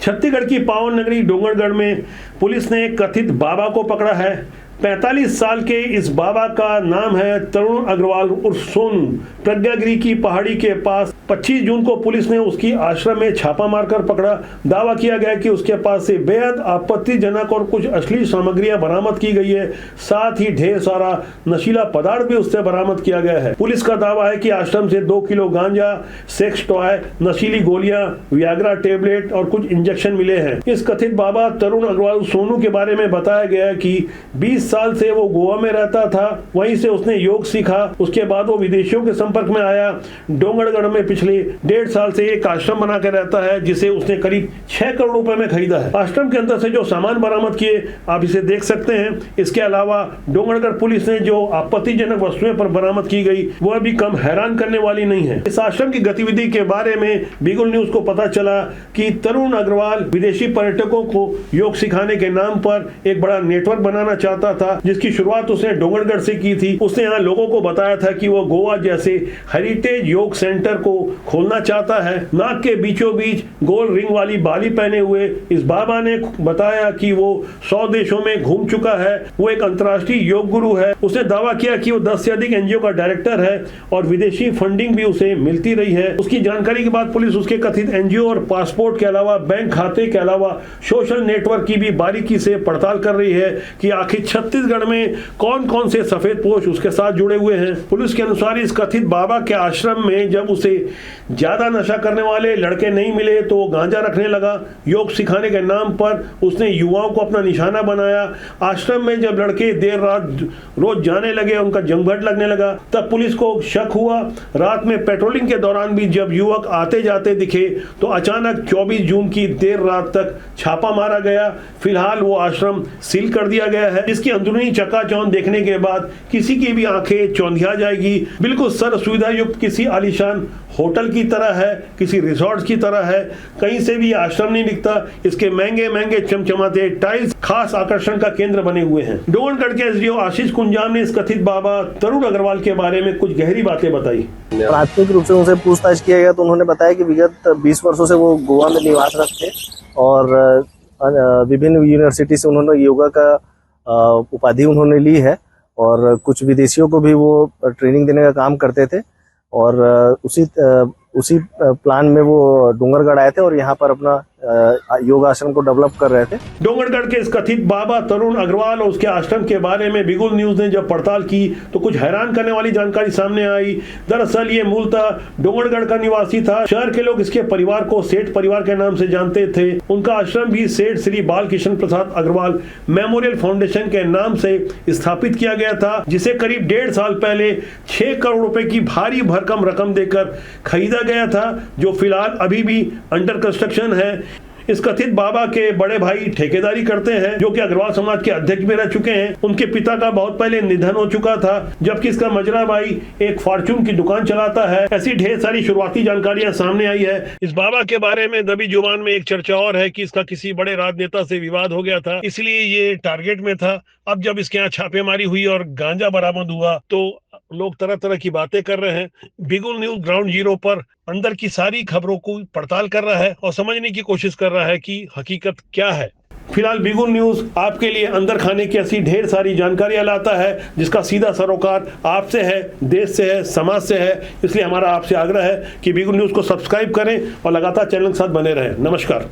छत्तीसगढ़ की पावन नगरी डोंगरगढ़ में पुलिस ने कथित बाबा को पकड़ा है। 45 साल के इस बाबा का नाम है तरुण अग्रवाल उर्फ सोनू। प्रज्ञागिरी की पहाड़ी के पास 25 जून को पुलिस ने उसकी आश्रम में छापा मारकर पकड़ा। दावा किया गया कि उसके पास से बेहद आपत्तिजनक और कुछ अश्लील सामग्रियां बरामद की गई है। साथ ही ढेर सारा नशीला पदार्थ भी उससे बरामद किया गया है। पुलिस का दावा है कि आश्रम से 2 किलो गांजा, सेक्स टॉय, नशीली गोलियां, वियाग्रा टेबलेट और कुछ इंजेक्शन मिले हैं। इस कथित बाबा तरुण अग्रवाल सोनू के बारे में बताया गया कि 20 साल से वो गोवा में रहता था। वहीं से उसने योग सीखा। उसके बाद वो विदेशियों के संपर्क में आया। डोंगरगढ़ में पिछले 1.5 साल से एक आश्रम बना कर रहता है, जिसे उसने करीब 6 करोड़ रुपए में खरीदा है। आश्रम के अंदर से जो सामान बरामद किए आप इसे देख सकते हैं। इसके अलावा डोंगरगढ़ पुलिस ने जो आपत्तिजनक वस्तुएं पर बरामद की गई वह भी कम हैरान करने वाली नहीं है। इस आश्रम की गतिविधि के बारे में बिगुल न्यूज को पता चला कि तरुण अग्रवाल विदेशी पर्यटकों को योग सिखाने के नाम पर एक बड़ा नेटवर्क बनाना चाहता था, जिसकी शुरुआत उसने डोंगरगढ़ से की थी। उसने यहाँ लोगों को बताया था कि वो गोवा जैसे हेरिटेज योग सेंटर को खोलना चाहता है। नाक के बीचों बीच गोल रिंग वाली बाली पहने हुए इस बाबा ने बताया कि वो 100 देशों में घूम चुका है। वो एक अंतर्राष्ट्रीय योग गुरु है। उसने दावा किया कि वो 10 से अधिक एनजीओ का डायरेक्टर है और विदेशी फंडिंग भी उसे मिलती रही है। उसकी जानकारी के बाद पुलिस उसके कथित एनजीओ और पासपोर्ट के अलावा बैंक खाते के अलावा सोशल नेटवर्क की भी बारीकी से पड़ताल कर रही है कि आखिर छत्तीसगढ़ में कौन कौन से सफेद पोश उसके साथ जुड़े हुए हैं। पुलिस के अनुसार इस कथित बाबा के आश्रम में जब उसे ज्यादा नशा करने वाले लड़के नहीं मिले तो वो गांजा रखने लगा। योग सिखाने के नाम पर उसने युवाओं को अपना निशाना बनाया। आश्रम में जब लड़के देर रात रोज जाने लगे, उनका जमघट लगने लगा, तब पुलिस को शक हुआ। रात में पेट्रोलिंग के दौरान भी जब युवक आते जाते दिखे तो अचानक 24 जून की देर रात तक छापा मारा गया। फिलहाल वो आश्रम सील कर दिया गया है। इसकी अंदरूनी चकाचौंध देखने के बाद किसी की भी आंखें चौंधिया जाएगी। बिल्कुल सर्व सुविधा युक्त किसी आलीशान होटल की तरह है, किसी रिसोर्ट की तरह है। कहीं से भी आश्रम नहीं दिखता। इसके महंगे महंगे चमचमाते टाइल्स खास आकर्षण का केंद्र बने हुए हैं। डोंगरगढ़ के एसडीओ आशीष कुंजाम ने इस कथित बाबा तरुण अग्रवाल के बारे में कुछ गहरी बातें बताई। प्राथमिक रूप से उनसे पूछताछ किया गया तो उन्होंने बताया कि विगत 20 वर्षों से वो गोवा में निवासरत थे और विभिन्न यूनिवर्सिटी से उन्होंने योगा का उपाधि उन्होंने ली है और कुछ विदेशियों को भी वो ट्रेनिंग देने का काम करते थे और उसी प्लान में वो डोंगरगढ़ आए थे और यहाँ पर अपना योग आश्रम को डेवलप कर रहे थे। डोंगरगढ़ के इस कथित बाबा तरुण अग्रवाल और उसके आश्रम के बारे में बिगुल न्यूज ने जब पड़ताल की तो कुछ हैरान करने वाली जानकारी सामने आई। दरअसल ये मूलतः डोंगरगढ़ का निवासी था। शहर के लोग इसके परिवार को सेठ परिवार के नाम से जानते थे। उनका आश्रम भी सेठ श्री बाल कृष्ण प्रसाद अग्रवाल मेमोरियल फाउंडेशन के नाम से स्थापित किया गया था, जिसे करीब 1.5 साल पहले 6 करोड़ रुपए की भारी भरकम रकम देकर खरीदा गया था, जो फिलहाल अभी भी अंडर कंस्ट्रक्शन है। इस कथित बाबा के बड़े भाई ठेकेदारी करते हैं, जो कि अग्रवाल समाज के अध्यक्ष भी रह चुके हैं। उनके पिता का बहुत पहले निधन हो चुका था, जबकि इसका मजरा भाई एक फॉर्चून की दुकान चलाता है। ऐसी ढेर सारी शुरुआती जानकारियां सामने आई है। इस बाबा के बारे में दबी जुबान में एक चर्चा और है कि इसका किसी बड़े राजनेता से विवाद हो गया था, इसलिए ये टारगेट में था। अब जब इसके यहाँ छापेमारी हुई और गांजा बरामद हुआ तो लोग तरह तरह की बातें कर रहे हैं। बिगुल न्यूज ग्राउंड जीरो पर अंदर की सारी खबरों को पड़ताल कर रहा है और समझने की कोशिश कर रहा है कि हकीकत क्या है। फिलहाल बिगुल न्यूज आपके लिए अंदर खाने की ऐसी ढेर सारी जानकारियां लाता है, जिसका सीधा सरोकार आपसे है, देश से है, समाज से है। इसलिए हमारा आपसे आग्रह है कि बिगुल न्यूज को सब्सक्राइब करें और लगातार चैनल के साथ बने रहें। नमस्कार।